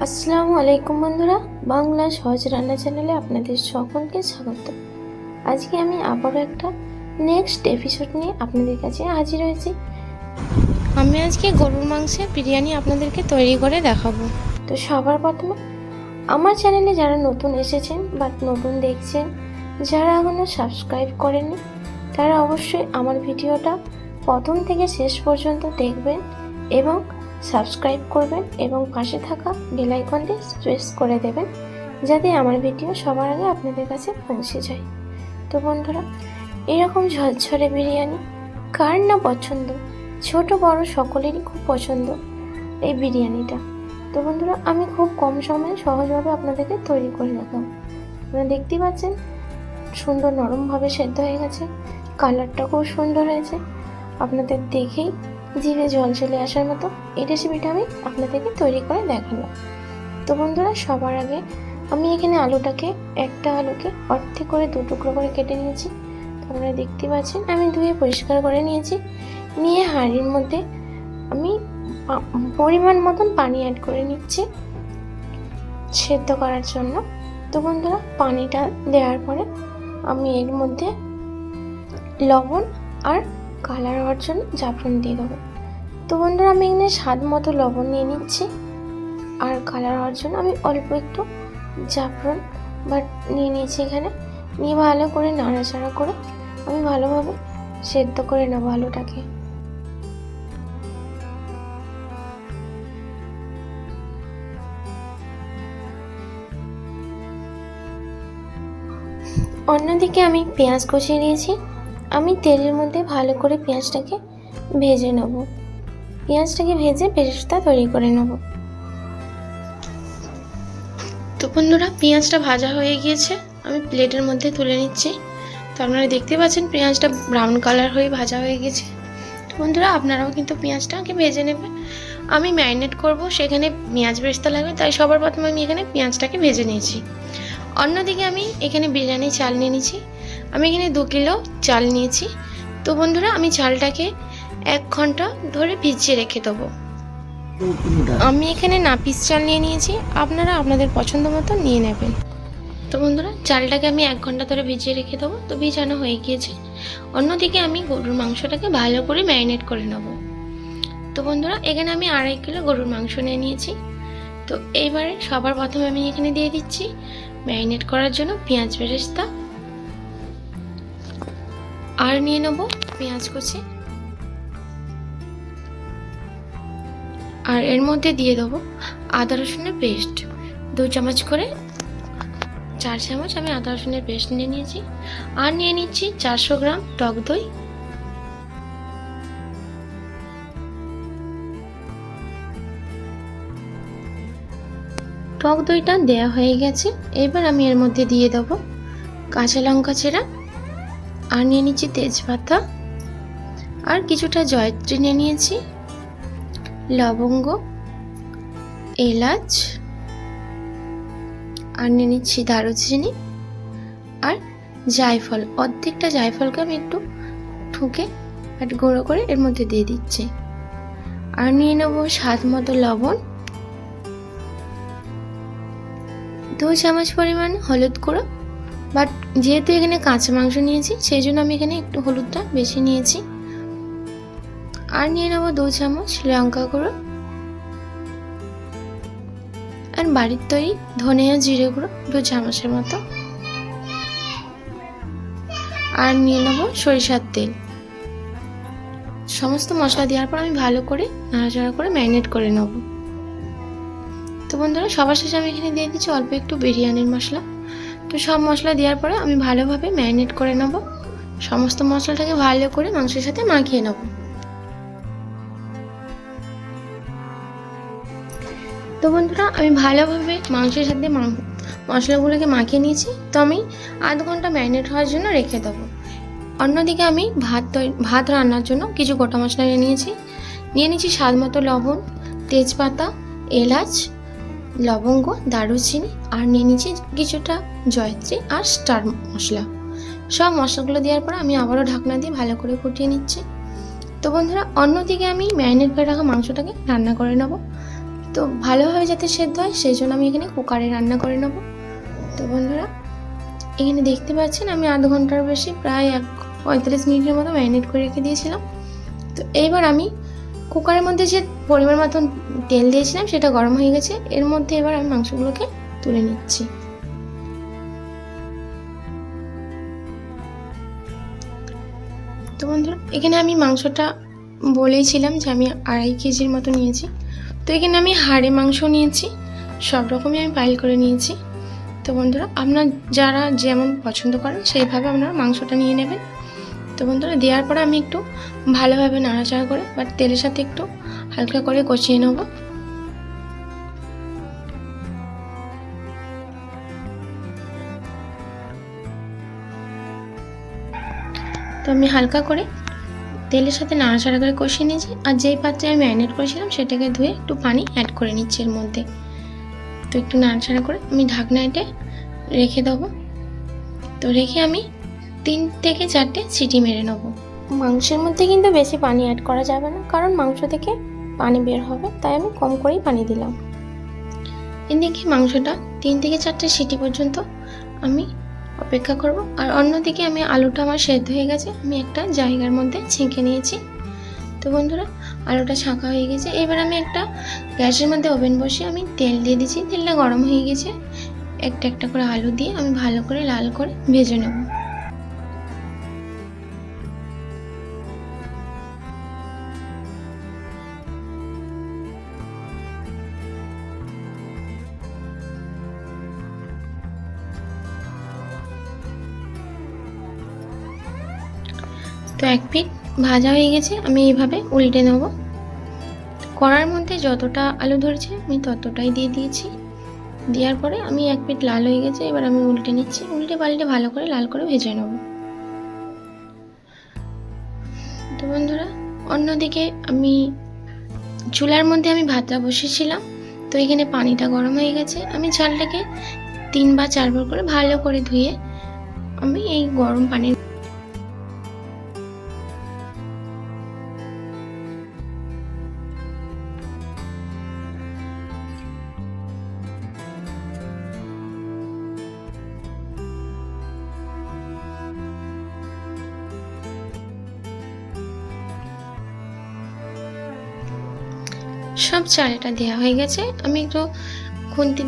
আসসালামু আলাইকুম বন্ধুরা, বাংলা সহজ রান্না চ্যানেলে আপনাদের সকলকে স্বাগত। আজকে আমি আবারও একটা নেক্সট এপিসোড নিয়ে আপনাদের কাছে হাজির হয়েছি। আমি আজকে গরুর মাংসের বিরিয়ানি আপনাদেরকে তৈরি করে দেখাবো। তো সবার প্রথমে আমার চ্যানেলে যারা নতুন এসেছেন বা নতুন দেখছেন, যারা এখনও সাবস্ক্রাইব করেননি, তারা অবশ্যই আমার ভিডিওটা প্রথম থেকে শেষ পর্যন্ত দেখবেন এবং সাবস্ক্রাইব করবেন এবং পাশে থাকা বেল আইকনটি প্রেস করে দেবেন, যাতে আমার ভিডিও সবার আগে আপনাদের কাছে পৌঁছে যায়। তো বন্ধুরা, এরকম ঝরঝরে বিরিয়ানি কার না পছন্দ, ছোট বড় সকলেরই খুব পছন্দ এই বিরিয়ানিটা। তো বন্ধুরা, আমি খুব কম সময়ে সহজভাবে আপনাদেরকে তৈরি করে দেখাবো। আপনারা দেখতেই পাচ্ছেন সুন্দর নরমভাবে সেদ্ধ হয়ে গেছে, কালারটা খুব সুন্দর হয়েছে। আপনাদের দেখেই জিভে জল চলে আসার মতো এই রেসিপিটা আমি আপনাদেরকে তৈরি করে দেখালাম। তো বন্ধুরা, সবার আগে আমি এখানে একটা আলুকে অর্ধেক করে 2 টুকরো করে কেটে নিয়েছি। তো আপনারা দেখতে পাচ্ছেন আমি ধুয়ে পরিষ্কার করে নিয়েছি। নিয়ে হাঁড়ির মধ্যে আমি পরিমাণ মতন পানি অ্যাড করে নিচ্ছি সেদ্ধ করার জন্য। তো বন্ধুরা, পানিটা দেওয়ার পরে আমি এর মধ্যে লবণ আর কালার হওয়ার জন্য জাফরান দিয়ে দেবো। তো বন্ধুরা, আমি এখানে স্বাদ মতো লবণ নিয়ে নিচ্ছি, আর কালার হওয়ার জন্য আমি অল্প একটু জাফরান নিয়ে নিয়েছি। এখানে নিয়ে ভালো করে নাড়াচাড়া করে আমি ভালোভাবে সেদ্ধ করে নেবো আলুটাকে। অন্যদিকে আমি পেঁয়াজ কষিয়ে নিয়েছি। আমি তেলের মধ্যে ভালো করে পেঁয়াজটাকে ভেজে নেব। পেঁয়াজটাকে ভেজে বেরেস্তা তৈরি করে নেব। তো বন্ধুরা, পেঁয়াজটা ভাজা হয়ে গিয়েছে, আমি প্লেটের মধ্যে তুলে নিচ্ছি। তো আপনারা দেখতে পাচ্ছেন পেঁয়াজটা ব্রাউন কালার হয়ে ভাজা হয়ে গেছে। তো বন্ধুরা, আপনারাও কিন্তু পেঁয়াজটাকে ভেজে নেবেন। আমি ম্যারিনেট করব, সেখানে পেঁয়াজ বেরেস্তা লাগবে, তাই সবার প্রথমে আমি এখানে পেঁয়াজটাকে ভেজে নিয়েছি। অন্যদিকে আমি এখানে বিরিয়ানি চাল নিয়ে নিয়েছি। আমি এখানে 2 কিলো চাল নিয়েছি। তো বন্ধুরা, আমি চালটাকে 1 ঘন্টা ধরে ভিজিয়ে রেখে দেবো। আমি এখানে নাপিস চাল নিয়ে নিয়েছি, আপনারা আপনাদের পছন্দ মতো নিয়ে নেবেন। তো বন্ধুরা, চালটাকে আমি 1 ঘন্টা ধরে ভিজিয়ে রেখে দেবো। তো ভিজানো হয়ে গিয়েছে। অন্যদিকে আমি গরুর মাংসটাকে ভালো করে ম্যারিনেট করে নেব। তো বন্ধুরা, এখানে আমি 2.5 কিলো গরুর মাংস নিয়ে নিয়েছি। তো এইবারে সবার প্রথমে আমি এখানে দিয়ে দিচ্ছি ম্যারিনেট করার জন্য পেঁয়াজ বেরেস্তা, আর নিয়ে নেব পেঁয়াজ কুচি, আর এর মধ্যে দিয়ে দেবো আদা রসুনের পেস্ট 2 চামচ করে। 4 চামচ আমি আদা রসুনের পেস্ট নিয়ে নিয়েছি। আর নিয়ে নিচ্ছি 400 গ্রাম টক দই, টক দইটা দেওয়া হয়ে গেছে। এবার আমি এর মধ্যে দিয়ে দেবো কাঁচা লঙ্কা চেরা, আর নিয়ে নিচ্ছি তেজপাতা, আর কিছুটা জয়ত্রী নিয়ে নিয়েছি, লবঙ্গ, এলাচ, আর নিয়ে নিচ্ছি দারুচিনি আর জায়ফল। অর্ধেকটা জায়ফলকে আমি একটু ঠুকে একটু গুঁড়ো করে এর মধ্যে দিয়ে দিচ্ছি। আর নিয়ে নেব স্বাদ মতো লবণ, 2 চামচ পরিমাণ হলুদ গুঁড়ো। বাট যেহেতু এখানে কাঁচা মাংস নিয়েছি, সেই জন্য আমি এখানে একটু হলুদটা বেশি নিয়েছি। আর নিয়ে নেব 2 চামচ লঙ্কা গুঁড়ো, আর বাড়ির তৈরি ধনে ও জিরে গুঁড়ো 2 চামচের মতো। আর নিয়ে নেব সরিষার তেল। সমস্ত মশলা দেওয়ার পর আমি ভালো করে নাড়াচাড়া করে ম্যারিনেট করে নেব। তো বন্ধুরা, সবার শেষে আমি এখানে দিয়ে দিচ্ছি অল্প একটু বিরিয়ানির মশলা। তো সব মশলা দেওয়ার পরে আমি ভালোভাবে ম্যারিনেট করে নেব। সমস্ত মশলাটাকে ভালো করে মাংসের সাথে মাখিয়ে নেব। তো বন্ধুরা, আমি ভালোভাবে মাংসের সাথে মশলাগুলোকে মাখিয়ে নিয়েছি। তো আমি আধ ঘন্টা ম্যারিনেট হওয়ার জন্য রেখে দেবো। অন্যদিকে আমি ভাত রান্নার জন্য কিছু গোটা মশলা নিয়ে নিচ্ছি স্বাদ মতো লবণ, তেজপাতা, এলাচ, লবঙ্গ, দারুচিনি, আর নিয়ে নিচ্ছি কিছুটা জয়ত্রী আর স্টার মশলা। সব মশলাগুলো দেওয়ার পর আমি আবারও ঢাকনা দিয়ে ভালো করে ফুটিয়ে নিচ্ছি। তো বন্ধুরা, অন্যদিকে আমি ম্যারিনেট করে রাখা মাংসটাকে রান্না করে নেব। তো ভালোভাবে যাতে সেদ্ধ হয় সেই জন্য আমি এখানে কুকারে রান্না করে নেব। তো বন্ধুরা এখানে দেখতে পাচ্ছেন আমি আধ ঘন্টার বেশি প্রায় 45 মিনিটের মতো ম্যারিনেট করে রেখে দিয়েছিলাম। তো এইবার আমি কুকারের মধ্যে যে পরিমাণ মতন তেল দিয়েছিলাম সেটা গরম হয়ে গেছে। এর মধ্যে এবার আমি মাংসগুলোকে তুলে নিচ্ছি। তো বন্ধুরা এখানে আমি মাংসটা বলেইছিলাম যে আমি 2.5 কেজির মতো নিয়েছি। তো এখানে আমি হাড়ে মাংস নিয়েছি, সব রকমই আমি পাইল করে নিয়েছি। তো বন্ধুরা আপনারা যারা যেমন পছন্দ করেন সেইভাবে আপনারা মাংসটা নিয়ে নেবেন। তো বন্ধুরা দেওয়ার পরে আমি একটু ভালোভাবে নাড়াচাড়া করে বা তেলের সাথে একটু হালকা করে কষিয়ে নেব। তো আমি হালকা করে তেলের সাথে নাড়াচাড়া করে কষিয়ে নিয়েছি। আর যেই পাত্রে আমি ম্যারিনেট করেছিলাম সেটাকে ধুয়ে একটু পানি অ্যাড করে নিচ্ছি এর মধ্যে। তো একটু নাড়াচাড়া করে আমি ঢাকনা এঁটে রেখে দেবো। তো রেখে আমি 3 থেকে 4টে সিটি মেরে নেব। মাংসের মধ্যে কিন্তু বেশি পানি অ্যাড করা যাবে না, কারণ মাংস থেকে পানি বের হবে, তাই আমি কম করেই পানি দিলাম। এদিকে মাংসটা 3 থেকে 4টে সিটি পর্যন্ত আমি অপেক্ষা করব। আর অন্যদিকে আমি আলুটা আমার সেদ্ধ হয়ে গেছে, আমি একটা জায়গার মধ্যে ছেঁকে নিয়েছি। তো বন্ধুরা আলুটা ছাঁকা হয়ে গেছে। এবার আমি একটা গ্যাসের মধ্যে ওভেন বসিয়ে আমি তেল দিয়ে দিচ্ছি। তেলটা গরম হয়ে গেছে। একটা একটা করে আলু দিয়ে আমি ভালো করে লাল করে ভেজে নেব। তো এক পিঠ ভাজা হয়ে গেছে, আমি এইভাবে উল্টে নেব। কড়ার মধ্যে যতটা আলু ধরেছে আমি ততটাই দিয়ে দিয়েছি। দেওয়ার পরে আমি এক পিঠ লাল হয়ে গেছে, এবার আমি উল্টে নিচ্ছি। উল্টে পাল্টে ভালো করে লাল করে ভেজে নেব। তো বন্ধুরা অন্যদিকে আমি চুলার মধ্যে আমি ভাতটা বসিয়েছিলাম। তো এখানে পানিটা গরম হয়ে গেছে। আমি চালটাকে 3 বা 4 বার করে ভালো করে ধুয়ে আমি এই গরম পানির সব চালটা দেওয়া হয়ে গেছে। আমি একটু খুন্তি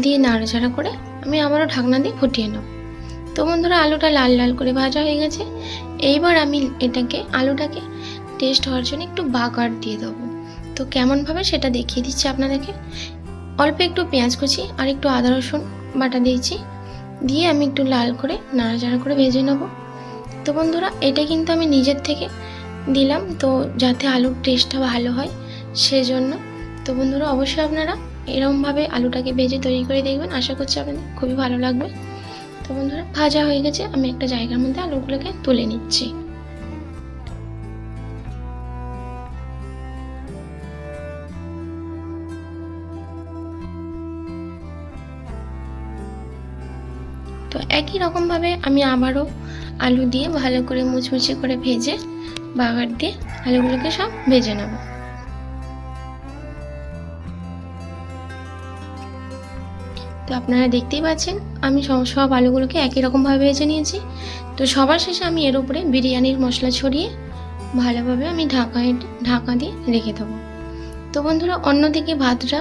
দিয়ে নাড়াচাড়া করে আমি আবারও ঢাকনা দিয়ে ফুটিয়ে নেব। তো বন্ধুরা আলুটা লাল লাল করে ভাজা হয়ে গেছে। এইবার আমি আলুটাকে টেস্ট হওয়ার জন্য একটু বাগার দিয়ে দেবো। তো কেমনভাবে সেটা দেখিয়ে দিচ্ছি আপনাদেরকে। অল্প একটু পেঁয়াজ কুচি আর একটু আদা রসুন বাটা দিয়েছি, দিয়ে আমি একটু লাল করে নাড়াচাড়া করে ভেজে নেব। তো বন্ধুরা এটা কিন্তু আমি নিজের থেকে দিলাম, তো যাতে আলুর টেস্টটা ভালো হয় সেজন্য। তো বন্ধুরা অবশ্যই আপনারা এরকমভাবে আলুটাকে ভেজে তৈরি করে দেখবেন, আশা করছি আপনাদের খুবই ভালো লাগবে। তো বন্ধুরা ভাজা হয়ে গেছে, আমি একটা জায়গার মধ্যে আলুগুলোকে তুলে নিচ্ছি। তো একই রকমভাবে আমি আবারও আলু দিয়ে ভালো করে মুচমুচে করে ভেজে বাগার দিয়ে আলুগুলোকে সব ভেজে নেব। তো আপনারা দেখতেই পাচ্ছেন আমি সব আলুগুলোকে একই রকমভাবে ভেজে নিয়েছি। তো সবার শেষে আমি এর উপরে বিরিয়ানির মশলা ছড়িয়ে ভালোভাবে আমি ঢাকা দিয়ে রেখে দেবো। তো বন্ধুরা অন্যদিকে ভাতটা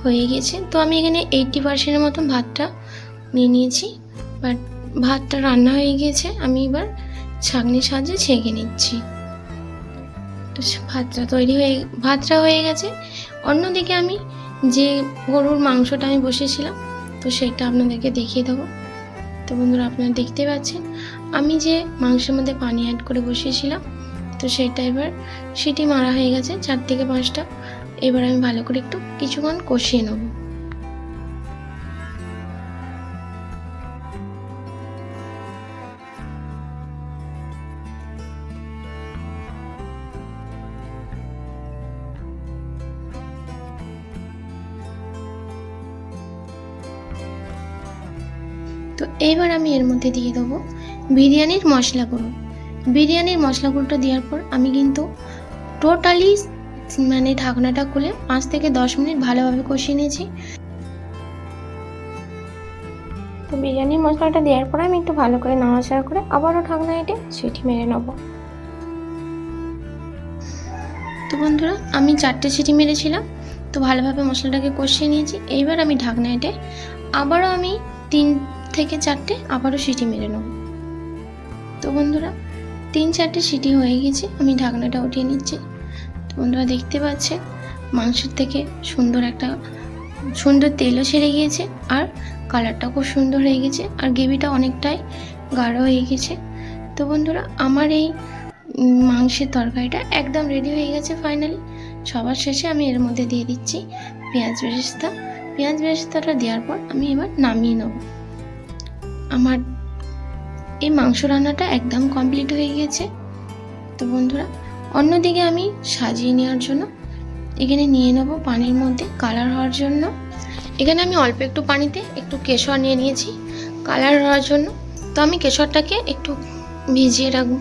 হয়ে গেছে। তো আমি এখানে 80%-এর মতন ভাতটা নিয়ে নিয়েছি। বাট ভাতটা রান্না হয়ে গিয়েছে, আমি এবার ছাঁকনির সাহায্যে ছেঁকে নিচ্ছি। তো ভাতটা হয়ে গেছে। অন্যদিকে আমি যে গরুর মাংসটা আমি বসিয়েছিলাম তো সেটা আপনাদেরকে দেখিয়ে দেবো। তো বন্ধুরা আপনারা দেখতে পাচ্ছেন আমি যে মাংসের মধ্যে পানি অ্যাড করে বসিয়েছিলাম, তো সেটা এবার সিটি মারা হয়ে গেছে 4 থেকে 5টা। এবার আমি ভালো করে একটু কিছুক্ষণ কষিয়ে নেব। তো এইবার আমি এর মধ্যে দিয়ে দেবো বিরিয়ানির মশলা গুঁড়ো। বিরিয়ানির মশলা গুঁড়োটা দেওয়ার পর আমি কিন্তু টোটালি মানে ঢাকনাটা খুলে 5 থেকে 10 মিনিট ভালোভাবে কষিয়ে নিয়েছি। তো বিরিয়ানি মশলাটা দেওয়ার পরে আমি একটু ভালো করে নাড়াচাড়া করে আবারও ঢাকনা এঁটে সিটি মেরে নেব। তো বন্ধুরা আমি 4টে সিটি মেরেছিলাম। তো ভালোভাবে মশলাটাকে কষিয়ে নিয়েছি। এইবার আমি ঢাকনা এঁটে আবারও আমি 3 থেকে 4টে আবারও সিটি মেরে নেব। তো বন্ধুরা 3-4টে সিটি হয়ে গেছে, আমি ঢাকনাটা উঠিয়ে নিচ্ছি। তো বন্ধুরা দেখতে পাচ্ছেন মাংসের থেকে সুন্দর তেলও ছেড়ে গিয়েছে, আর কালারটা খুব সুন্দর হয়ে গেছে, আর গ্রেভিটা অনেকটাই গাঢ় হয়ে গেছে। তো বন্ধুরা আমার এই মাংসের তরকারিটা একদম রেডি হয়ে গেছে ফাইনালি। সবার শেষে আমি এর মধ্যে দিয়ে দিচ্ছি পেঁয়াজ বেরেস্তা। পেঁয়াজ বেরেস্তাটা দেওয়ার পর আমি এবার নামিয়ে নেব। আমার এই মাংস রান্নাটা একদম কমপ্লিট হয়ে গেছে। তো বন্ধুরা অন্যদিকে আমি সাজিয়ে নেওয়ার জন্য এখানে নিয়ে নেব পানির মধ্যে কালার হওয়ার জন্য। এখানে আমি অল্প একটু পানিতে একটু কেশর নিয়ে নিয়েছি কালার হওয়ার জন্য। তো আমি কেশরটাকে একটু ভিজিয়ে রাখবো।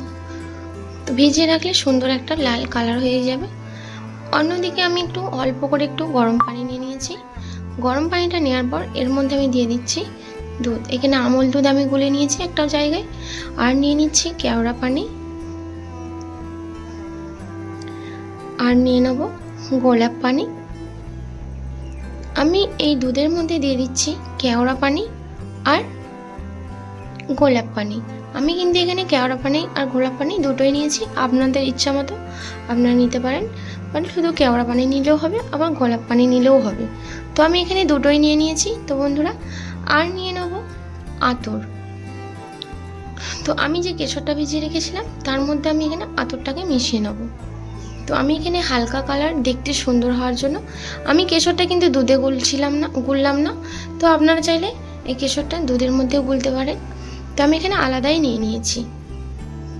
তো ভিজিয়ে রাখলে সুন্দর একটা লাল কালার হয়ে যাবে। অন্যদিকে আমি একটু অল্প করে একটু গরম পানি নিয়ে নিয়েছি। গরম পানিটা নেওয়ার পর এর মধ্যে আমি দিয়ে দিচ্ছি দুধ। এখানে আমুল দুধ আমি গুলে নিয়েছি একটা জায়গায়, আর নিয়ে নিচ্ছি কেওড়া পানি, আর নিয়ে নেব গোলাপ পানি। আমি এই দুধের মধ্যে দিয়ে দিচ্ছি কেওড়া পানি আর গোলাপ পানি। আমি কিন্তু এখানে কেওড়া পানি আর গোলাপ পানি দুটোই নিয়েছি, আপনাদের ইচ্ছা মতো আপনারা নিতে পারেন। মানে শুধু কেওড়া পানি নিলেও হবে, আবার গোলাপ পানি নিলেও হবে। তো আমি এখানে দুটোই নিয়ে নিয়েছি। তো বন্ধুরা আর নিয়ে নেব আতর। তো আমি যে কেশরটা ভিজিয়ে রেখেছিলাম তার মধ্যে আমি এখানে আতরটাকে মিশিয়ে নেব। তো আমি এখানে হালকা কালার দেখতে সুন্দর হওয়ার জন্য আমি কেশরটা কিন্তু দুধে গুললাম না। তো আপনারা চাইলে এই কেশরটা দুধের মধ্যেও গুলতে পারেন। তো আমি এখানে আলাদাই নিয়ে নিয়েছি।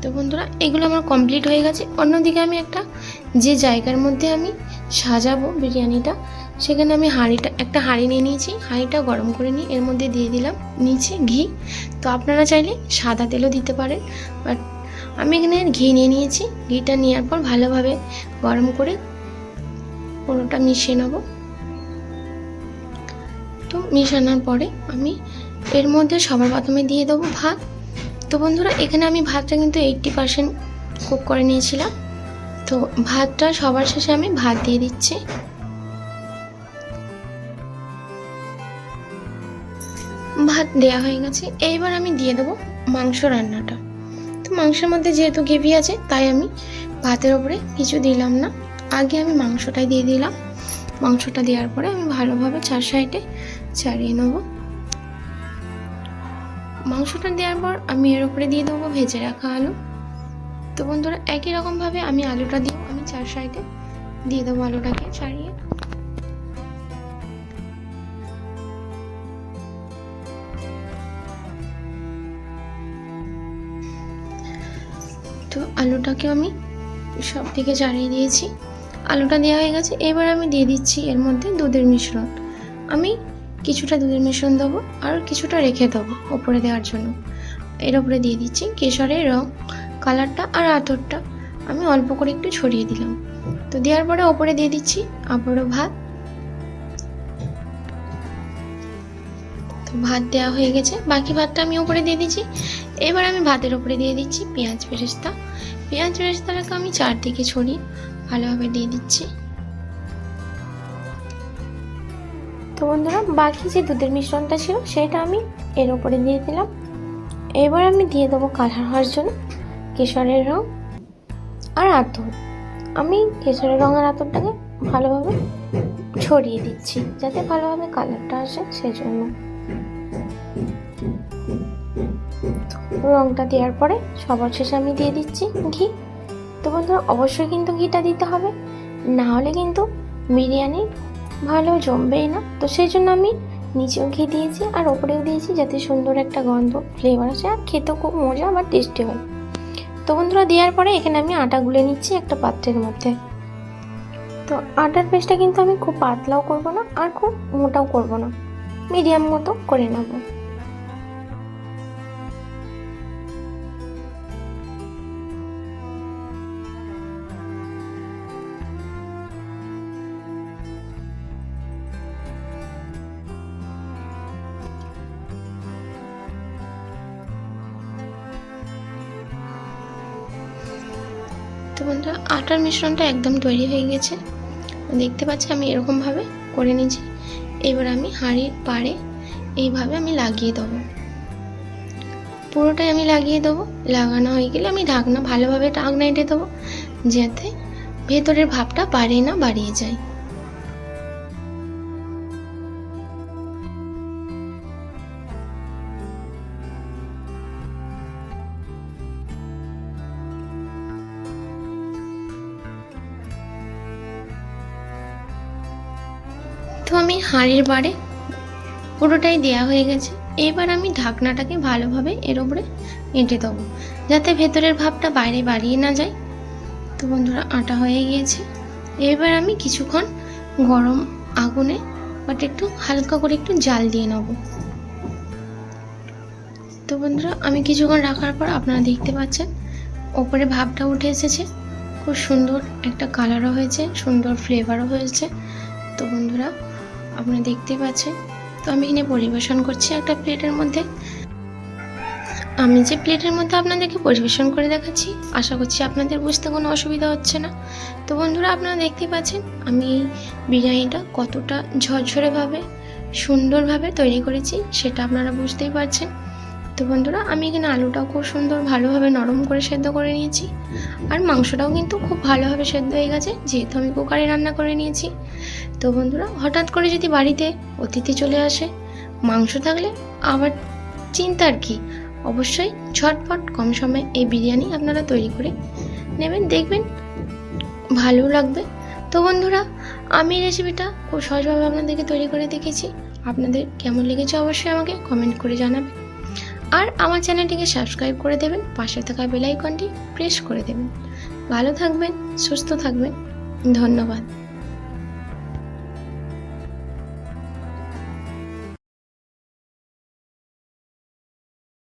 তো বন্ধুরা এগুলো আমার কমপ্লিট হয়ে গেছে। অন্যদিকে আমি যে জায়গার মধ্যে আমি সাজাবো বিরিয়ানিটা, সেখানে আমি একটা হাঁড়ি নিয়ে নিয়েছি। হাঁড়িটা গরম করে নিয়ে এর মধ্যে দিয়ে দিলাম নিচে ঘি। তো আপনারা চাইলে সাদা তেলও দিতে পারেন, বাট আমি এখানে ঘি নিয়ে নিয়েছি। ঘিটা নেওয়ার পর ভালোভাবে গরম করে পুরোটা মিশিয়ে নেব। তো মিশানোর পরে আমি এর মধ্যে সবার প্রথমে দিয়ে দেবো ভাত। তো বন্ধুরা এখানে আমি ভাতটা কিন্তু 80% কুক করে নিয়েছিলাম। তো ভাতটা সবার শেষে আমি ভাত দিয়ে দিচ্ছি। ভাত দেওয়া হয়ে গেছে। এইবার আমি দিয়ে দেবো মাংস রান্নাটা। তো মাংসের মধ্যে যেহেতু গ্রেভি আছে তাই আমি ভাতের ওপরে কিছু দিলাম না, আগে আমি মাংসটাই দিয়ে দিলাম। মাংসটা দেওয়ার পরে আমি ভালোভাবে 4 সাইডে ছাড়িয়ে নেব। মাংসটা দেওয়ার পর আমি এর উপরে দিয়ে দেবো ভেজে রাখা আলু। তো বন্ধুরা একই রকমভাবে আমি আলুটা দিয়ে আমি 4 সাইডে দিয়ে দেবো আলুটাকে ছাড়িয়ে। তো আলুটাকে আমি সব দিকে ছাড়িয়ে দিয়েছি। আলুটা দেওয়া হয়ে গেছে। এবার আমি দিয়ে দিচ্ছি এর মধ্যে দুধের মিশ্রণ। আমি কিছুটা দুধের মিশ্রণ দেবো আর কিছুটা রেখে দেবো ওপরে দেওয়ার জন্য। এর উপরে দিয়ে দিচ্ছি কেশরের রং, কালারটা আর আতরটা আমি অল্প করে একটু ছড়িয়ে দিলাম। তো দেওয়ার পরে ওপরে দিয়ে দিচ্ছি আবারও ভাত। তো ভাত দেওয়া হয়ে গেছে, বাকি ভাতটা আমি ওপরে দিয়ে দিচ্ছি। এবার আমি ভাতের ওপরে দিয়ে দিচ্ছি পেঁয়াজ বেরেস্তা। পেঁয়াজ বেরেস্তাটাকে আমি চারদিকে ছড়িয়ে ভালোভাবে দিয়ে দিচ্ছি। তো বন্ধুরা বাকি যে দুধের মিশ্রণটা ছিল সেটা আমি এর উপরে দিয়ে দিলাম। এবার আমি দিয়ে দেবো কালার হওয়ার জন্য কেশরের রং আর আতর। আমি কেশরের রং আর আতরটাকে ভালোভাবে ছড়িয়ে দিচ্ছি যাতে ভালোভাবে কালারটা আসে, সেজন্য। রংটা দেওয়ার পরে সবার শেষে আমি দিয়ে দিচ্ছি ঘি। তো বন্ধুরা অবশ্যই কিন্তু ঘিটা দিতে হবে, না হলে কিন্তু বিরিয়ানি ভালো জমবেই না। তো সেই জন্য আমি নিচেও ঘি দিয়েছি আর ওপরেও দিয়েছি যাতে সুন্দর একটা গন্ধ ফ্লেভার আসে আর খেতেও খুব মজা বা টেস্টি হয়। তো বন্ধুরা দেওয়ার পরে এখানে আমি আটা গুলে নিচ্ছি একটা পাত্রের মধ্যে। তো আটার পেস্টটা কিন্তু আমি খুব পাতলাও করব না আর খুব মোটাও করব না, মিডিয়াম মতো করে নেব। বন্ধুরা আটার মিশ্রণটা একদম তৈরি হয়ে গেছে, দেখতে পাচ্ছি আমি এরকমভাবে করে নিয়েছি। এবার আমি হাঁড়ির পাড়ে এইভাবে আমি লাগিয়ে দেবো, পুরোটাই আমি লাগিয়ে দেবো। লাগানো হয়ে গেলে আমি ভালোভাবে ঢাকনা এঁটে দেবো, যাতে ভেতরের ভাপটা বাড়ে না বাড়িয়ে যায়। তো আমি হাঁড়ির বাড়ে পুরোটাই দেয়া হয়ে গেছে। এবার আমি ঢাকনাটাকে ভালোভাবে এর উপরে এঁটে দেবো, যাতে ভেতরের ভাপটা বাইরে বাড়িয়ে না যায়। তো বন্ধুরা আটা হয়ে গিয়েছে। এবার আমি কিছুক্ষণ গরম আগুনে বাট একটু হালকা করে একটু জাল দিয়ে নেব। তো বন্ধুরা আমি কিছুক্ষণ রাখার পর আপনারা দেখতে পাচ্ছেন ওপরে ভাপটা উঠে এসেছে, খুব সুন্দর একটা কালারও হয়েছে, সুন্দর ফ্লেভারও হয়েছে। তো বন্ধুরা আপনারা দেখতে পাচ্ছেন। তো আমি এখানে পরিবেশন করছি একটা প্লেটের মধ্যে। আমি যে প্লেটের মধ্যে আপনাদেরকে পরিবেশন করে দেখাচ্ছি, আশা করছি আপনাদের বুঝতে কোনো অসুবিধা হচ্ছে না। তো বন্ধুরা আপনারা দেখতে পাচ্ছেন আমি এই বিরিয়ানিটা কতটা ঝরঝরেভাবে সুন্দরভাবে তৈরি করেছি, সেটা আপনারা বুঝতেই পারছেন। তো বন্ধুরা আমি এখানে আলুটাও খুব সুন্দর ভালোভাবে নরম করে সেদ্ধ করে নিয়েছি, আর মাংসটাও কিন্তু খুব ভালোভাবে সেদ্ধ হয়ে গেছে, যেহেতু আমি কুকারে রান্না করে নিয়েছি। তো বন্ধুরা হঠাৎ করে যদি বাড়িতে অতিথি চলে আসে, মাংস থাকলে আবার চিন্তার কি, অবশ্যই ঝটপট কম সময়ে এই বিরিয়ানি আপনারা তৈরি করে নেবেন, দেখবেন ভালো লাগবে। তো বন্ধুরা আমি এই রেসিপিটা খুব সহজভাবে আপনাদেরকে তৈরি করে দেখেছি, আপনাদের কেমন লেগেছে অবশ্যই আমাকে কমেন্ট করে জানাবেন। আর আমার চ্যানেলটিকে সাবস্ক্রাইব করে দেবেন, পাশে থাকা বেল আইকনটি প্রেস করে দেবেন। ভালো থাকবেন, সুস্থ থাকবেন, ধন্যবাদ।